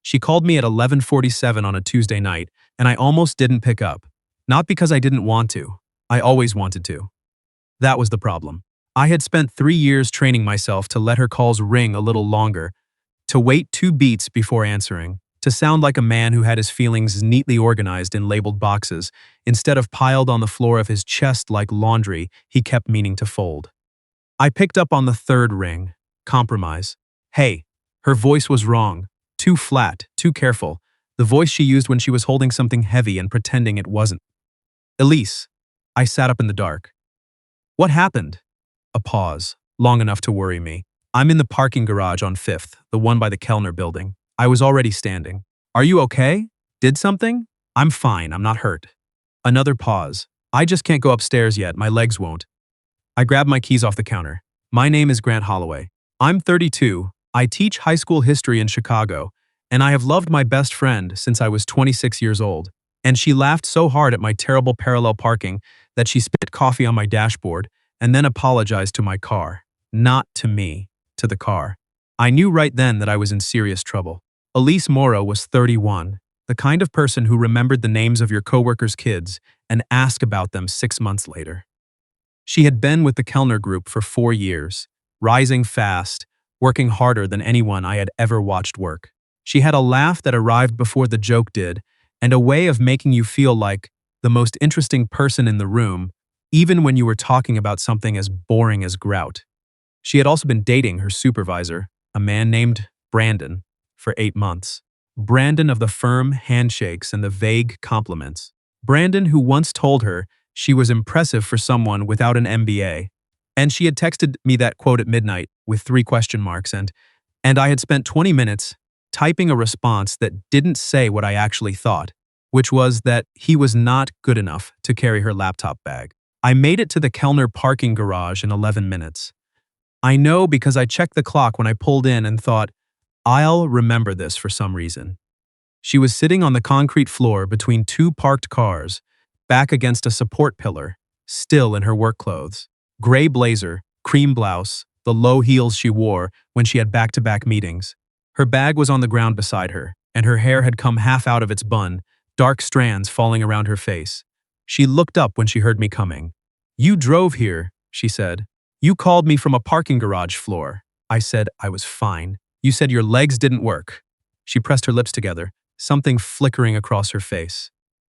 She called me at 11:47 on a Tuesday night, and I almost didn't pick up. Not because I didn't want to. I always wanted to. That was the problem. I had spent 3 years training myself to let her calls ring a little longer, to wait 2 beats before answering, to sound like a man who had his feelings neatly organized in labeled boxes, instead of piled on the floor of his chest like laundry he kept meaning to fold. I picked up on the third ring. Compromise. Hey. Her voice was wrong. Too flat, too careful. The voice she used when she was holding something heavy and pretending it wasn't. Elise. I sat up in the dark. What happened? A pause, long enough to worry me. I'm in the parking garage on 5th, the one by the Kellner building. I was already standing. Are you okay? Did something? I'm fine, I'm not hurt. Another pause. I just can't go upstairs yet, my legs won't. I grabbed my keys off the counter. My name is Grant Holloway. I'm 32. I teach high school history in Chicago, and I have loved my best friend since I was 26 years old. And she laughed so hard at my terrible parallel parking that she spit coffee on my dashboard and then apologized to my car. Not to me, to the car. I knew right then that I was in serious trouble. Elise Morrow was 31, the kind of person who remembered the names of your coworkers' kids and asked about them 6 months later. She had been with the Kellner Group for 4 years, rising fast, working harder than anyone I had ever watched work. She had a laugh that arrived before the joke did, and a way of making you feel like the most interesting person in the room, even when you were talking about something as boring as grout. She had also been dating her supervisor, a man named Brandon, for 8 months. Brandon of the firm handshakes and the vague compliments. Brandon who once told her she was impressive for someone without an MBA. And she had texted me that quote at midnight with 3 question marks and I had spent 20 minutes typing a response that didn't say what I actually thought, which was that he was not good enough to carry her laptop bag. I made it to the Kellner parking garage in 11 minutes. I know because I checked the clock when I pulled in and thought, I'll remember this for some reason. She was sitting on the concrete floor between 2 parked cars, back against a support pillar, still in her work clothes. Gray blazer, cream blouse, the low heels she wore when she had back-to-back meetings. Her bag was on the ground beside her, and her hair had come half out of its bun, dark strands falling around her face. She looked up when she heard me coming. You drove here, she said. You called me from a parking garage floor. I said I was fine. You said your legs didn't work. She pressed her lips together, something flickering across her face.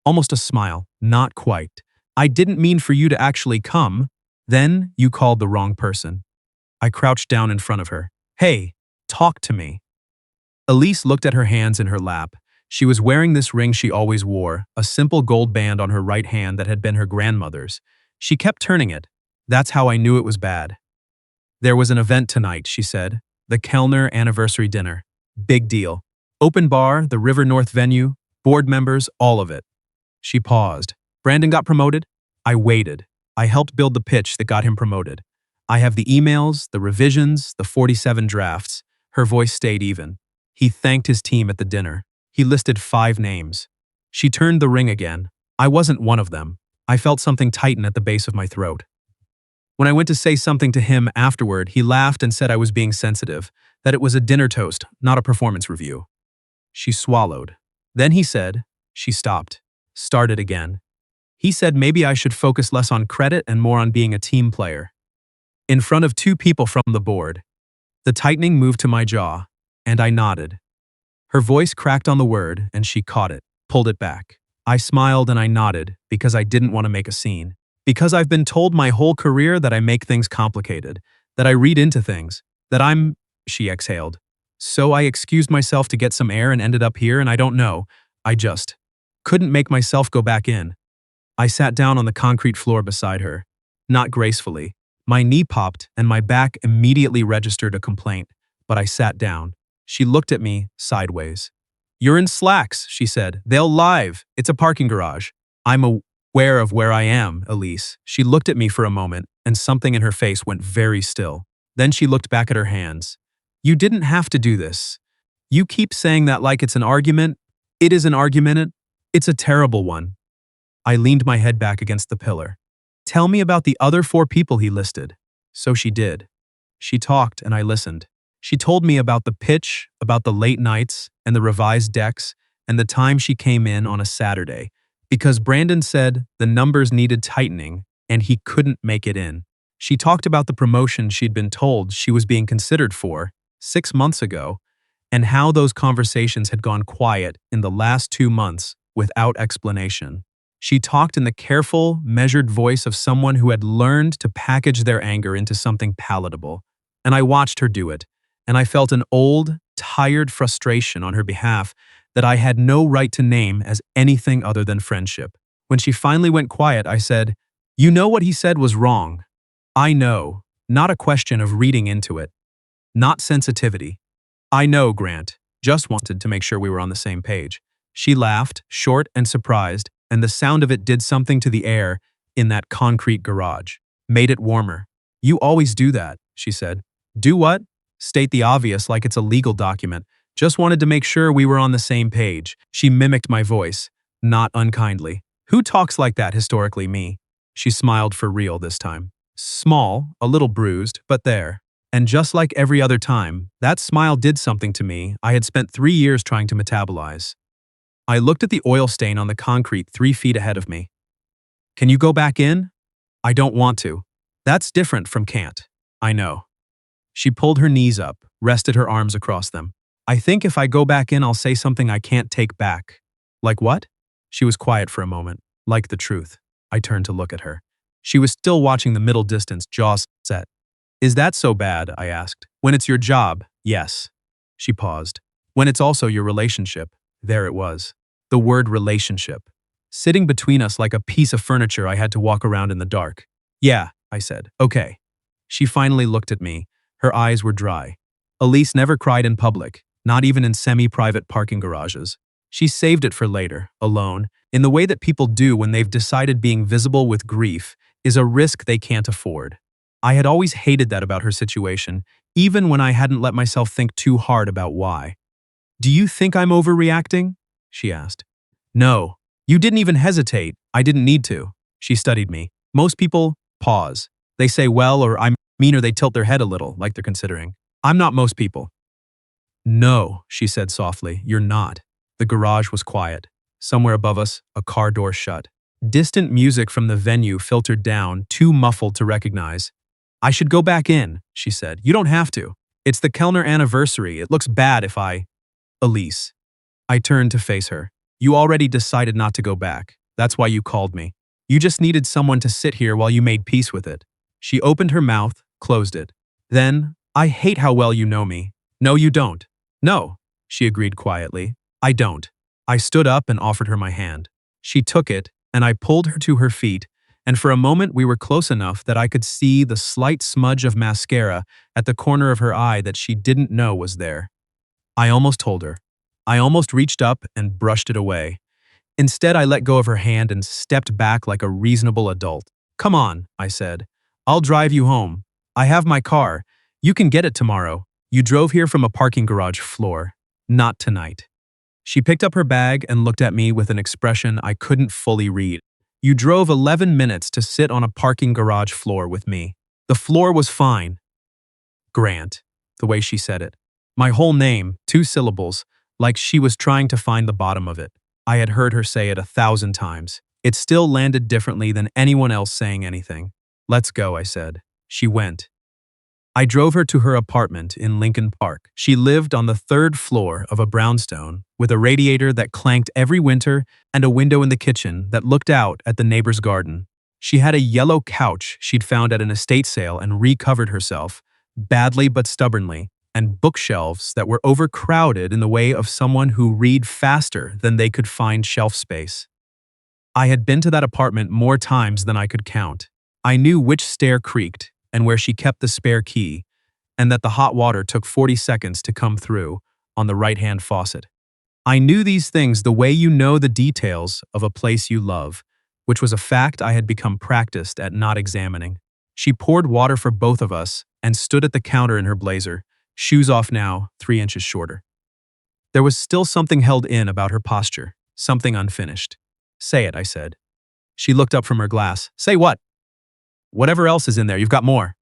Almost a smile, not quite. I didn't mean for you to actually come. Then you called the wrong person. I crouched down in front of her. Hey, talk to me. Elise looked at her hands in her lap. She was wearing this ring she always wore, a simple gold band on her right hand that had been her grandmother's. She kept turning it. That's how I knew it was bad. There was an event tonight, she said. The Kellner anniversary dinner. Big deal. Open bar, the River North venue, board members, all of it. She paused. Brandon got promoted? I waited. I helped build the pitch that got him promoted. I have the emails, the revisions, the 47 drafts. Her voice stayed even. He thanked his team at the dinner. He listed 5 names. She turned the ring again. I wasn't one of them. I felt something tighten at the base of my throat. When I went to say something to him afterward, he laughed and said I was being sensitive, that it was a dinner toast, not a performance review. She swallowed. Then he said, she stopped, started again. He said maybe I should focus less on credit and more on being a team player. In front of 2 people from the board. The tightening moved to my jaw, and I nodded. Her voice cracked on the word, and she caught it, pulled it back. I smiled and I nodded because I didn't want to make a scene. Because I've been told my whole career that I make things complicated, that I read into things, that I'm, she exhaled. So I excused myself to get some air and ended up here, and I don't know. I just couldn't make myself go back in. I sat down on the concrete floor beside her. Not gracefully. My knee popped and my back immediately registered a complaint, but I sat down. She looked at me sideways. You're in slacks, she said. They'll live. It's a parking garage. I'm aware of where I am, Elise. She looked at me for a moment, and something in her face went very still. Then she looked back at her hands. You didn't have to do this. You keep saying that like it's an argument. It is an argument. It's a terrible one. I leaned my head back against the pillar. Tell me about the other 4 people he listed. So she did. She talked and I listened. She told me about the pitch, about the late nights, and the revised decks, and the time she came in on a Saturday, because Brandon said the numbers needed tightening and he couldn't make it in. She talked about the promotion she'd been told she was being considered for 6 months ago, and how those conversations had gone quiet in the last 2 months without explanation. She talked in the careful, measured voice of someone who had learned to package their anger into something palatable, and I watched her do it, and I felt an old, tired frustration on her behalf that I had no right to name as anything other than friendship. When she finally went quiet, I said, "You know what he said was wrong." I know, not a question of reading into it, not sensitivity. I know, Grant. Just wanted to make sure we were on the same page. She laughed, short and surprised, and the sound of it did something to the air in that concrete garage. Made it warmer. You always do that, she said. Do what? State the obvious like it's a legal document. Just wanted to make sure we were on the same page. She mimicked my voice, not unkindly. Who talks like that historically, me? She smiled for real this time. Small, a little bruised, but there. And just like every other time, that smile did something to me I had spent 3 years trying to metabolize. I looked at the oil stain on the concrete 3 feet ahead of me. Can you go back in? I don't want to. That's different from can't. I know. She pulled her knees up, rested her arms across them. I think if I go back in, I'll say something I can't take back. Like what? She was quiet for a moment, like the truth. I turned to look at her. She was still watching the middle distance, jaws set. Is that so bad? I asked. When it's your job, yes. She paused. When it's also your relationship, there it was. The word relationship. Sitting between us like a piece of furniture I had to walk around in the dark. Yeah, I said. Okay. She finally looked at me. Her eyes were dry. Elise never cried in public, not even in semi-private parking garages. She saved it for later, alone, in the way that people do when they've decided being visible with grief is a risk they can't afford. I had always hated that about her situation, even when I hadn't let myself think too hard about why. Do you think I'm overreacting? She asked. No. You didn't even hesitate. I didn't need to. She studied me. Most people pause. They say well or I mean or they tilt their head a little, like they're considering. I'm not most people. No, she said softly, you're not. The garage was quiet. Somewhere above us, a car door shut. Distant music from the venue filtered down, too muffled to recognize. I should go back in, she said. You don't have to. It's the Kellner anniversary. It looks bad if I… Elise. I turned to face her. You already decided not to go back. That's why you called me. You just needed someone to sit here while you made peace with it. She opened her mouth, closed it. Then, I hate how well you know me. No, you don't. No, she agreed quietly. I don't. I stood up and offered her my hand. She took it, and I pulled her to her feet, and for a moment we were close enough that I could see the slight smudge of mascara at the corner of her eye that she didn't know was there. I almost told her. I almost reached up and brushed it away. Instead, I let go of her hand and stepped back like a reasonable adult. Come on, I said. I'll drive you home. I have my car. You can get it tomorrow. You drove here from a parking garage floor. Not tonight. She picked up her bag and looked at me with an expression I couldn't fully read. You drove 11 minutes to sit on a parking garage floor with me. The floor was fine. Grant, the way she said it. My whole name, 2 syllables, like she was trying to find the bottom of it. I had heard her say it 1,000 times. It still landed differently than anyone else saying anything. Let's go, I said. She went. I drove her to her apartment in Lincoln Park. She lived on the 3rd floor of a brownstone, with a radiator that clanked every winter and a window in the kitchen that looked out at the neighbor's garden. She had a yellow couch she'd found at an estate sale and recovered herself, badly but stubbornly, and bookshelves that were overcrowded in the way of someone who read faster than they could find shelf space. I had been to that apartment more times than I could count. I knew which stair creaked and where she kept the spare key, and that the hot water took 40 seconds to come through on the right-hand faucet. I knew these things the way you know the details of a place you love, which was a fact I had become practiced at not examining. She poured water for both of us and stood at the counter in her blazer, shoes off now, 3 inches shorter. There was still something held in about her posture, something unfinished. Say it, I said. She looked up from her glass. Say what? Whatever else is in there, you've got more.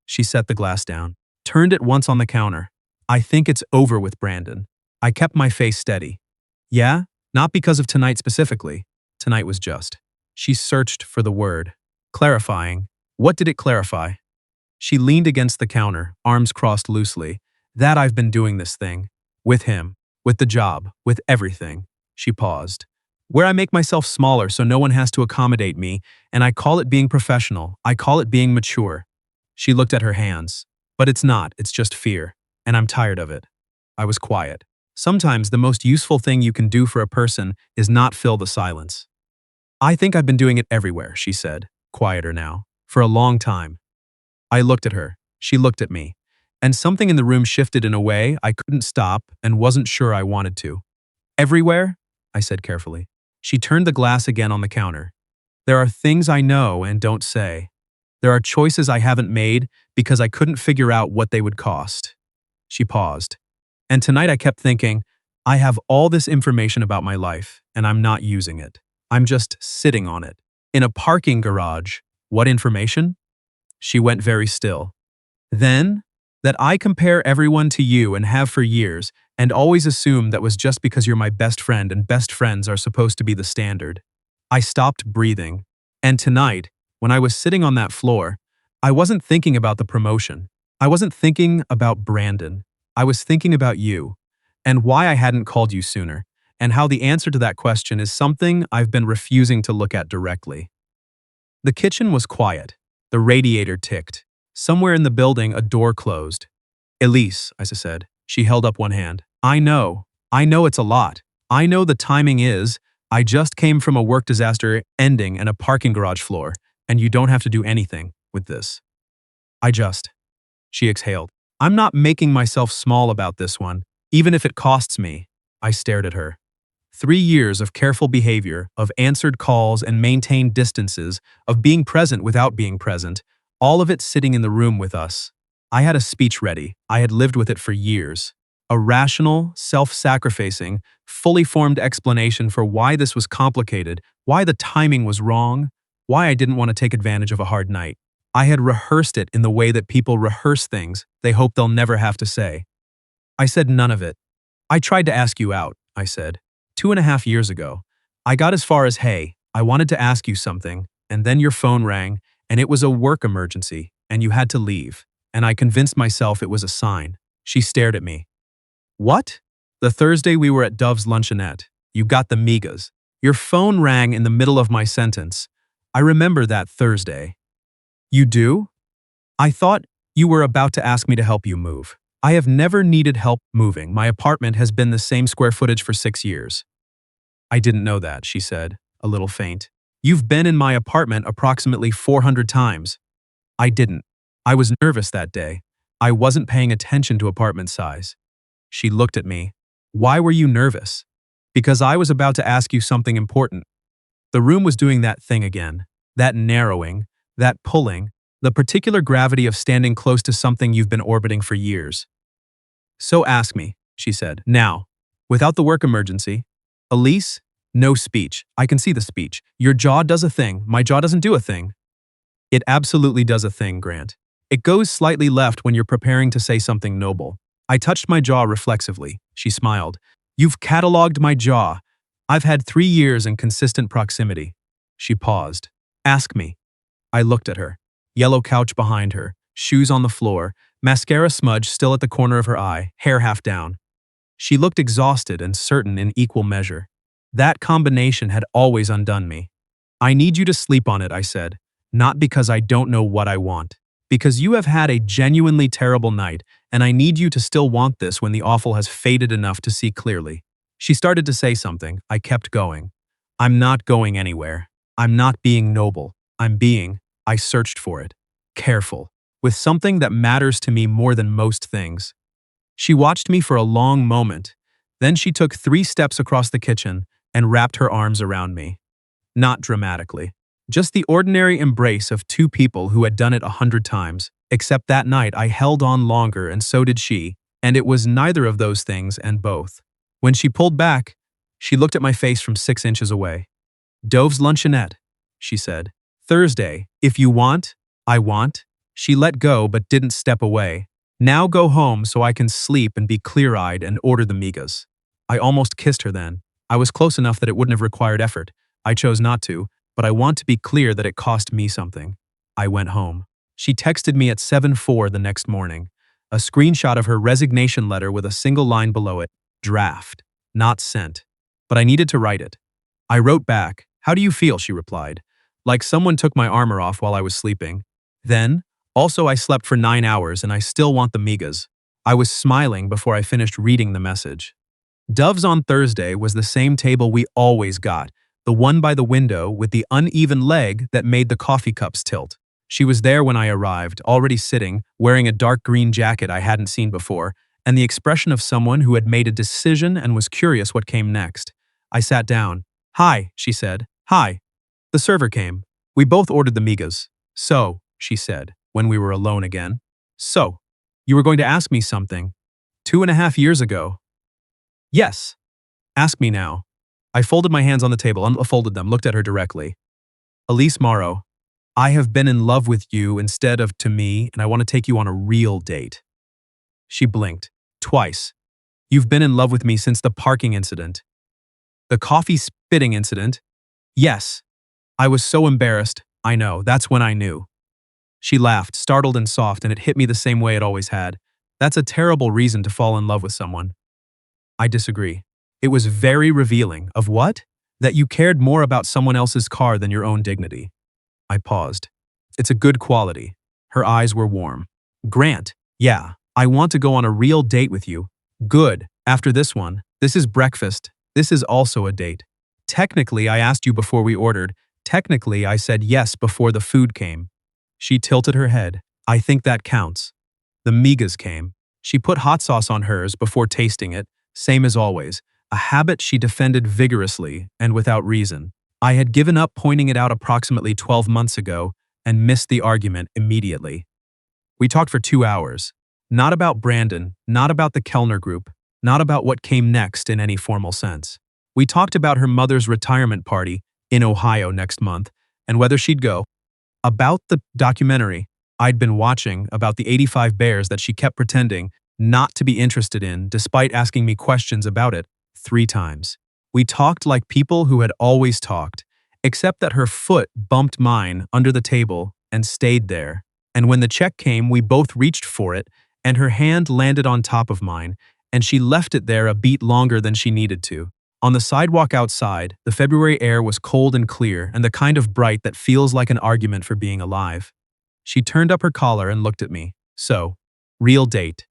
She set the glass down. turned it once on the counter. I think it's over with Brandon. I kept my face steady. Yeah? Not because of tonight specifically. Tonight was just. She searched for the word. Clarifying. What did it clarify? She leaned against the counter, arms crossed loosely. That I've been doing this thing. With him. With the job. With everything. She paused. Where I make myself smaller so no one has to accommodate me, and I call it being professional. I call it being mature. She looked at her hands. But it's not, it's just fear. And I'm tired of it. I was quiet. Sometimes the most useful thing you can do for a person is not fill the silence. I think I've been doing it everywhere, she said, quieter now, for a long time. I looked at her. She looked at me. And something in the room shifted in a way I couldn't stop and wasn't sure I wanted to. Everywhere? I said carefully. She turned the glass again on the counter. There are things I know and don't say. There are choices I haven't made because I couldn't figure out what they would cost. She paused. And tonight I kept thinking, I have all this information about my life, and I'm not using it. I'm just sitting on it. In a parking garage. What information? She went very still. Then, that I compare everyone to you and have for years, and always assume that was just because you're my best friend and best friends are supposed to be the standard. I stopped breathing. And tonight, when I was sitting on that floor, I wasn't thinking about the promotion. I wasn't thinking about Brandon. I was thinking about you, and why I hadn't called you sooner, and how the answer to that question is something I've been refusing to look at directly. The kitchen was quiet. The radiator ticked. Somewhere in the building, a door closed. Elise, I said. She held up one hand. I know it's a lot. I know the timing is, I just came from a work disaster ending in a parking garage floor, and you don't have to do anything with this. She exhaled. I'm not making myself small about this one, even if it costs me. I stared at her. 3 years of careful behavior, of answered calls and maintained distances, of being present without being present, all of it sitting in the room with us. I had a speech ready. I had lived with it for years. A rational, self-sacrificing, fully formed explanation for why this was complicated, why the timing was wrong, why I didn't want to take advantage of a hard night. I had rehearsed it in the way that people rehearse things they hope they'll never have to say. I said none of it. I tried to ask you out, I said. 2.5 years ago. I got as far as, hey, I wanted to ask you something, and then your phone rang, and it was a work emergency, and you had to leave, and I convinced myself it was a sign. She stared at me. What? The Thursday we were at Dove's luncheonette. You got the migas. Your phone rang in the middle of my sentence. I remember that Thursday. You do? I thought you were about to ask me to help you move. I have never needed help moving. My apartment has been the same square footage for 6 years. I didn't know that, she said, a little faint. You've been in my apartment approximately 400 times. I didn't. I was nervous that day. I wasn't paying attention to apartment size. She looked at me. Why were you nervous? Because I was about to ask you something important. The room was doing that thing again. That narrowing, that pulling, the particular gravity of standing close to something you've been orbiting for years. So ask me, she said. Now, without the work emergency. Elise, no speech. I can see the speech. Your jaw does a thing. My jaw doesn't do a thing. It absolutely does a thing, Grant. It goes slightly left when you're preparing to say something noble. I touched my jaw reflexively. She smiled. You've cataloged my jaw. I've had 3 years in consistent proximity. She paused. Ask me. I looked at her. Yellow couch behind her, shoes on the floor, mascara smudge still at the corner of her eye, hair half down. She looked exhausted and certain in equal measure. That combination had always undone me. I need you to sleep on it, I said, not because I don't know what I want, because you have had a genuinely terrible night, and I need you to still want this when the awful has faded enough to see clearly. She started to say something. I kept going. I'm not going anywhere. I'm not being noble. I searched for it. Careful. With something that matters to me more than most things. She watched me for a long moment. Then she took 3 steps across the kitchen and wrapped her arms around me. Not dramatically. Just the ordinary embrace of 2 people who had done it 100 times. Except that night I held on longer and so did she, and it was neither of those things and both. When she pulled back, she looked at my face from 6 inches away. Dove's luncheonette, she said. Thursday, if you want, I want. She let go but didn't step away. Now go home so I can sleep and be clear-eyed and order the migas. I almost kissed her then. I was close enough that it wouldn't have required effort. I chose not to, but I want to be clear that it cost me something. I went home. She texted me at 7:04 the next morning. A screenshot of her resignation letter with a single line below it, draft, not sent. But I needed to write it. I wrote back, "How do you feel?" she replied. Like someone took my armor off while I was sleeping. Then, also I slept for 9 hours and I still want the migas. I was smiling before I finished reading the message. Dove's on Thursday was the same table we always got, the one by the window with the uneven leg that made the coffee cups tilt. She was there when I arrived, already sitting, wearing a dark green jacket I hadn't seen before, and the expression of someone who had made a decision and was curious what came next. I sat down. "Hi," she said. "Hi." The server came. We both ordered the migas. "So," she said, when we were alone again. "So, you were going to ask me something. 2.5 years ago." "Yes. Ask me now." I folded my hands on the table, unfolded them, looked at her directly. "Elise Morrow, I have been in love with you instead of to me, and I want to take you on a real date." She blinked. "Twice. You've been in love with me since the parking incident." "The coffee spitting incident?" "Yes. I was so embarrassed. I know, that's when I knew." She laughed, startled and soft, and it hit me the same way it always had. That's a terrible reason to fall in love with someone. I disagree. It was very revealing. Of what? That you cared more about someone else's car than your own dignity. I paused. It's a good quality. Her eyes were warm. "Grant, yeah, I want to go on a real date with you." "Good. After this one. This is breakfast. This is also a date. Technically, I asked you before we ordered. Technically, I said yes before the food came." She tilted her head. "I think that counts." The migas came. She put hot sauce on hers before tasting it, same as always, a habit she defended vigorously and without reason. I had given up pointing it out approximately 12 months ago and missed the argument immediately. We talked for 2 hours. Not about Brandon, not about the Kellner Group, not about what came next in any formal sense. We talked about her mother's retirement party in Ohio next month and whether she'd go. About the documentary I'd been watching about the 85 bears that she kept pretending not to be interested in despite asking me questions about it 3 times. We talked like people who had always talked, except that her foot bumped mine under the table and stayed there. And when the check came, we both reached for it, and her hand landed on top of mine, and she left it there a beat longer than she needed to. On the sidewalk outside, the February air was cold and clear and the kind of bright that feels like an argument for being alive. She turned up her collar and looked at me. "So, real date.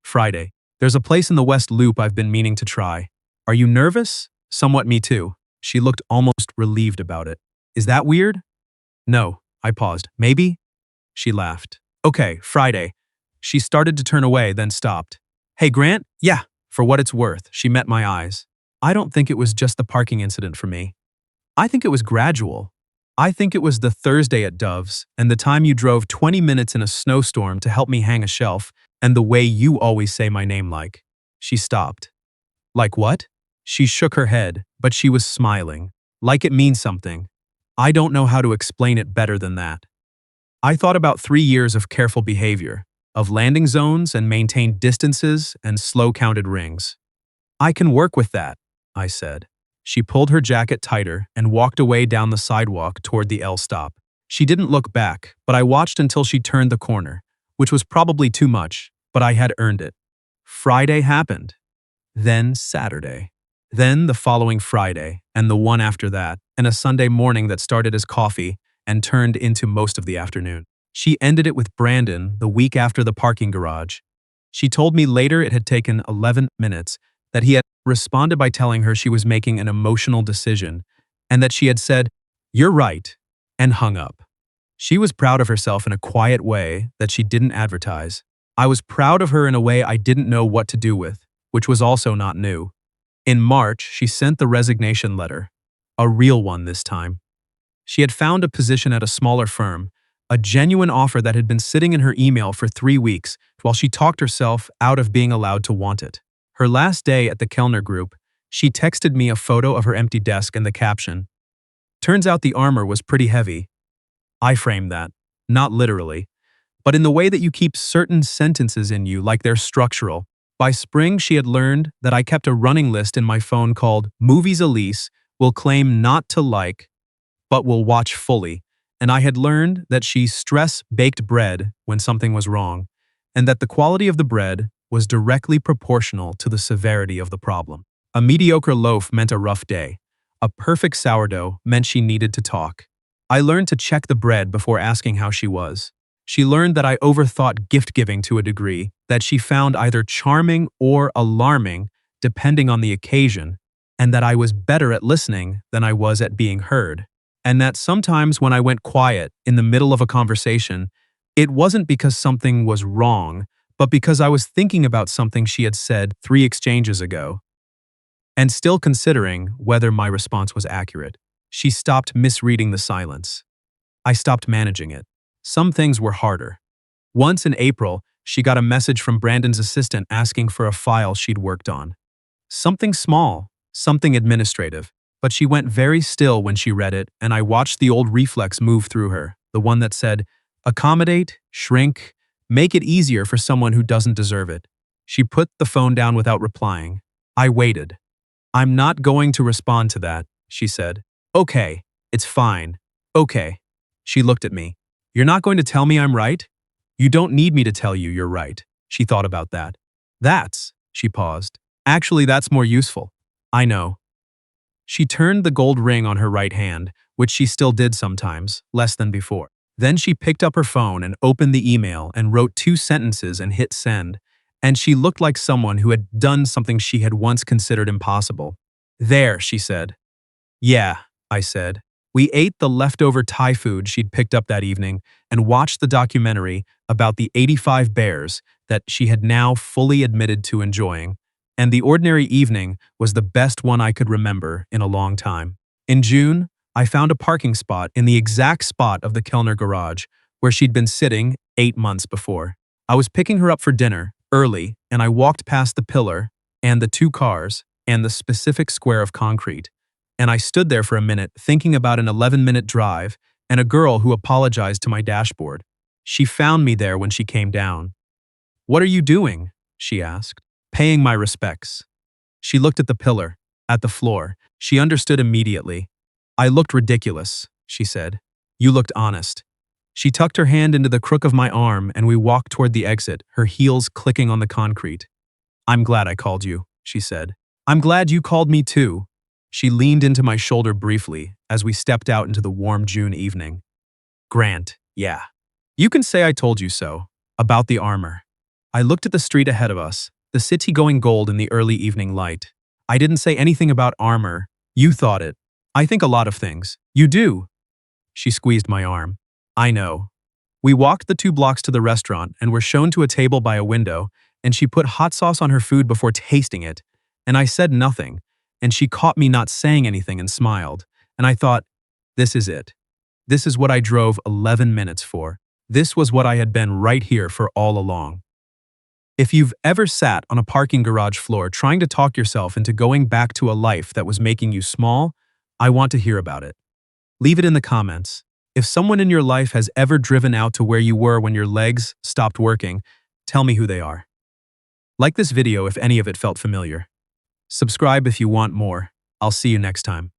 Friday. There's a place in the West Loop I've been meaning to try. Are you nervous?" "Somewhat, me too." She looked almost relieved about it. "Is that weird?" "No." I paused. "Maybe?" She laughed. "Okay, Friday." She started to turn away, then stopped. "Hey, Grant?" "Yeah." For what it's worth, she met my eyes. I don't think it was just the parking incident for me. I think it was gradual. I think it was the Thursday at Dove's and the time you drove 20 minutes in a snowstorm to help me hang a shelf and the way you always say my name like. She stopped. "Like what?" She shook her head, but she was smiling. "Like it means something. I don't know how to explain it better than that." I thought about 3 years of careful behavior, of landing zones and maintained distances and slow-counted rings. "I can work with that," I said. She pulled her jacket tighter and walked away down the sidewalk toward the L stop. She didn't look back, but I watched until she turned the corner, which was probably too much, but I had earned it. Friday happened. Then Saturday. Then the following Friday, and the one after that, and a Sunday morning that started as coffee and turned into most of the afternoon. She ended it with Brandon the week after the parking garage. She told me later it had taken 11 minutes, that he had responded by telling her she was making an emotional decision, and that she had said, "You're right," and hung up. She was proud of herself in a quiet way that she didn't advertise. I was proud of her in a way I didn't know what to do with, which was also not new. In March, she sent the resignation letter. A real one this time. She had found a position at a smaller firm, a genuine offer that had been sitting in her email for 3 weeks while she talked herself out of being allowed to want it. Her last day at the Kellner Group, she texted me a photo of her empty desk and the caption, "Turns out the armor was pretty heavy." I framed that, not literally, but in the way that you keep certain sentences in you like they're structural. By spring, she had learned that I kept a running list in my phone called Movies Elise Will Claim Not to Like, but Will Watch Fully, and I had learned that she stress-baked bread when something was wrong, and that the quality of the bread was directly proportional to the severity of the problem. A mediocre loaf meant a rough day. A perfect sourdough meant she needed to talk. I learned to check the bread before asking how she was. She learned that I overthought gift-giving to a degree that she found either charming or alarming depending on the occasion, and that I was better at listening than I was at being heard. And that sometimes when I went quiet in the middle of a conversation, it wasn't because something was wrong, but because I was thinking about something she had said 3 exchanges ago, and still considering whether my response was accurate. She stopped misreading the silence. I stopped managing it. Some things were harder. Once in April, she got a message from Brandon's assistant asking for a file she'd worked on. Something small, something administrative, but she went very still when she read it, and I watched the old reflex move through her, the one that said, accommodate, shrink, make it easier for someone who doesn't deserve it. She put the phone down without replying. I waited. I'm not going to respond to that, she said. Okay, it's fine. Okay. She looked at me. You're not going to tell me I'm right? You don't need me to tell you you're right. She thought about that. She paused. Actually, that's more useful. I know. She turned the gold ring on her right hand, which she still did sometimes, less than before. Then she picked up her phone and opened the email and wrote 2 sentences and hit send, and she looked like someone who had done something she had once considered impossible. There, she said. Yeah, I said. We ate the leftover Thai food she'd picked up that evening and watched the documentary about the 85 bears that she had now fully admitted to enjoying, and the ordinary evening was the best one I could remember in a long time. In June, I found a parking spot in the exact spot of the Kellner garage where she'd been sitting 8 months before. I was picking her up for dinner, early, and I walked past the pillar and the 2 cars and the specific square of concrete. And I stood there for a minute thinking about an 11-minute drive and a girl who apologized to my dashboard. She found me there when she came down. What are you doing? She asked. Paying my respects. She looked at the pillar, at the floor. She understood immediately. I looked ridiculous, she said. You looked honest. She tucked her hand into the crook of my arm and we walked toward the exit, her heels clicking on the concrete. I'm glad I called you, she said. I'm glad you called me too. She leaned into my shoulder briefly as we stepped out into the warm June evening. Grant, yeah. You can say I told you so. About the armor. I looked at the street ahead of us, the city going gold in the early evening light. I didn't say anything about armor. You thought it. I think a lot of things. You do. She squeezed my arm. I know. We walked the 2 blocks to the restaurant and were shown to a table by a window, and she put hot sauce on her food before tasting it, and I said nothing. And she caught me not saying anything and smiled. And I thought, this is it. This is what I drove 11 minutes for. This was what I had been right here for all along. If you've ever sat on a parking garage floor trying to talk yourself into going back to a life that was making you small, I want to hear about it. Leave it in the comments. If someone in your life has ever driven out to where you were when your legs stopped working, tell me who they are. Like this video if any of it felt familiar. Subscribe if you want more. I'll see you next time.